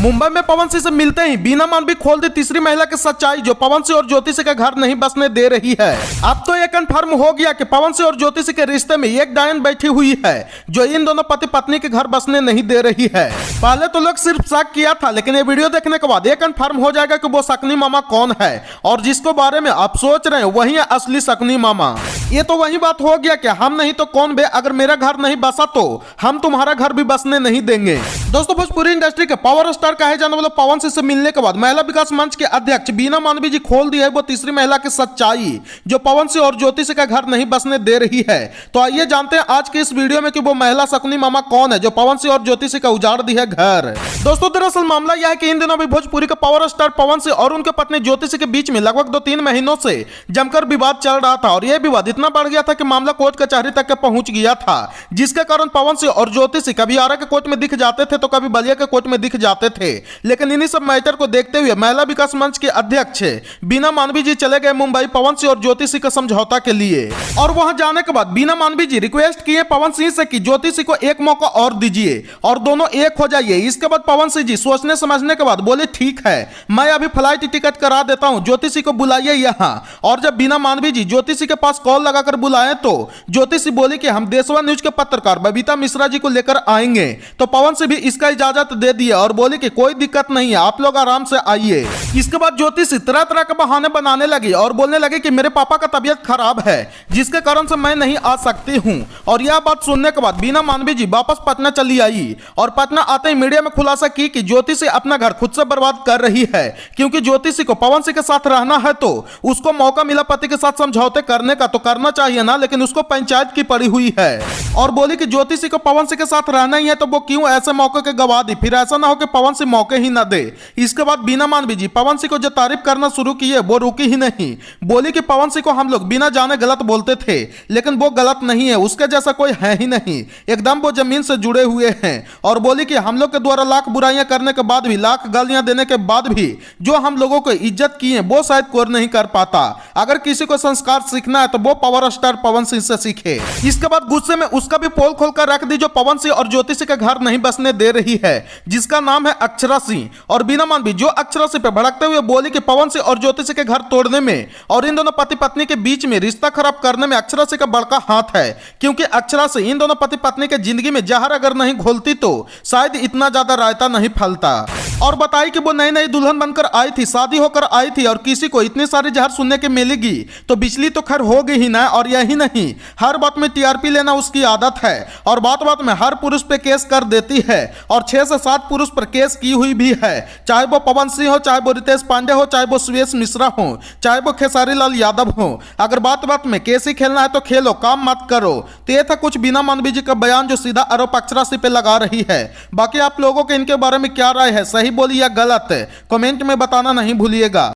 मुंबई में पवन सिंह से मिलते ही बीना मानवी खोल दी तीसरी महिला की सच्चाई, जो पवन सिंह और ज्योति सिंह का घर नहीं बसने दे रही है। अब तो ये कन्फर्म हो गया कि पवन सिंह और ज्योति सिंह के रिश्ते में एक डायन बैठी हुई है जो इन दोनों पति पत्नी के घर बसने नहीं दे रही है। पहले तो लोग सिर्फ शक किया था, लेकिन ये वीडियो देखने के बाद ये कन्फर्म हो जाएगा कि वो शकुनी मामा कौन है, और जिसको बारे में आप सोच रहे हैं वही है असली शकुनी मामा। ये तो वही बात हो गया कि हम नहीं तो कौन बे, अगर मेरा घर नहीं बसा तो हम तुम्हारा घर भी बसने नहीं देंगे। दोस्तों, भोजपुरी इंडस्ट्री के पावर स्टार कहे जाने वाले पवन सिंह से मिलने के बाद महिला विकास मंच के अध्यक्ष बीना मानवी जी खोल दी है वो तीसरी महिला की सच्चाई, जो पवन सिंह और ज्योति सिंह का घर नहीं बसने दे रही है। तो आइए जानते हैं आज के इस वीडियो में कि वो महिला शकुनी मामा कौन है जो पवन सिंह और ज्योति सिंह का उजाड़ दी है घर। दोस्तों, दरअसल मामला यह है कि इन दिनों भी भोजपुरी का पावर स्टार पवन सिंह और उनके पत्नी ज्योति सिंह के बीच में लगभग 2-3 महीनों से जमकर विवाद चल रहा था, और यह विवाद इतना बढ़ गया था कि मामला कोर्ट कचहरी तक के पहुंच गया था, जिसके कारण पवन सिंह और ज्योति सिंह कभी आरा के कोर्ट में दिख जाते थे तो कभी बलिया के कोर्ट में दिख जाते थे। लेकिन इन्हीं सब मैटर को देखते हुए महिला विकास मंच के अध्यक्ष बीना मानवी जी चले गए मुंबई पवन सिंह और ज्योति सिंह का समझौता के लिए। और वहां जाने के बाद बीना मानवी जी रिक्वेस्ट किए पवन सिंह से कि ज्योति सिंह को एक मौका और दीजिए और दोनों एक हो जाइए। इसके बाद पवन सिंह जी सोचने समझने के बाद बोले ठीक है, मैं अभी फ्लाइट टिकट करा देता हूं, ज्योति सिंह को बुलाइए यहां। और जब बीना मानवी जी ज्योति सिंह के पास कॉल लगाकर बुलाए तो ज्योति सिंह बोली कि हम देशवा न्यूज के पत्रकार बबीता मिश्रा जी को लेकर आएंगे। तो पवन सिंह भी इसका इजाजत दे दिया और बोले कि कोई दिक्कत नहीं है, आप लोग आराम से आइए। इसके बाद ज्योति सिंह तरह तरह के बहाने बनाने लगी और बोलने लगे कि मेरे पापा का तबीयत खराब है जिसके कारण से मैं नहीं आ सकती हूं। और यह बात सुनने के बाद बीना मानवी जी वापस पटना चली आई और पटना आते ही मीडिया में खुलासा की कि ज्योति सिंह अपना घर खुद से बर्बाद कर रही है, क्योंकि ज्योति सिंह को पवन सिंह के साथ रहना है तो उसको मौका मिला पति के साथ समझौते करने का तो करना चाहिए ना, लेकिन उसको पंचायत की पड़ी हुई है। और बोली कि ज्योति सिंह को पवन सिंह के साथ रहना ही है तो वो क्यों ऐसे मौके के गवा दी, फिर ऐसा ना हो कि पवन सिंह मौके ही ना दे। इसके बाद बीना मानवी जी पवन सिंह को जो तारीफ करना शुरू किए वो रुकी ही नहीं। बोली कि पवन सिंह को हम लोग बिना जाने गलत बोलते थे, लेकिन वो गलत नहीं है, उसके जैसा कोई है ही नहीं, एकदम वो जमीन से जुड़े हुए हैं। और बोली कि हम लोग के द्वारा लाख बुराइयां करने के बाद भी, लाख गालियां देने के बाद भी जो हम लोगों को इज्जत की है वो शायद कोई नहीं कर पाता। अगर किसी को संस्कार सीखना है तो वो पावर स्टार पवन सिंह से सीखे। इसके बाद गुस्से में उसका भी पोल खोलकर रख दी जो पवन सिंह और ज्योति सिंह का घर नहीं बसने दे रही है, जिसका नाम है अक्षरा सिंह। और बीना मानवी जो अक्षरा सिंह पे भड़कते हुए बोली कि पवन सिंह और ज्योति सिंह के घर तोड़ने में और इन दोनों पति पत्नी के बीच में रिश्ता खराब करने में अक्षरा सिंह का बड़का हाथ है, क्योंकि अक्षरा सिंह इन दोनों पति पत्नी के जिंदगी में जहर अगर नहीं घोलती तो शायद इतना ज्यादा रायता नहीं फैलता। और बताई कि वो नई नई दुल्हन बनकर आई थी, शादी होकर आई थी, और किसी को इतनी सारी जहर सुनने के मिलेगी तो बिजली तो खैर होगी ही ना। और यही नहीं, हर बात में टीआरपी लेना उसकी आदत है और बात बात में हर पुरुष पे केस कर देती है, और 6 से 7 पुरुष पर केस की हुई भी है, चाहे वो पवन सिंह हो, चाहे वो रितेश पांडे हो, चाहे वो सुयश मिश्रा हो, चाहे वो खेसारी लाल यादव हो। अगर बात बात में केस ही खेलना है तो खेलो, काम मत करो। तो ये था कुछ बीना मानवी जी का बयान जो सीधा आरोप अक्षरा सिंह पे लगा रही है। बाकी आप लोगों के इनके बारे में क्या राय है, सही बोली या गलत, कमेंट में बताना नहीं भूलिएगा।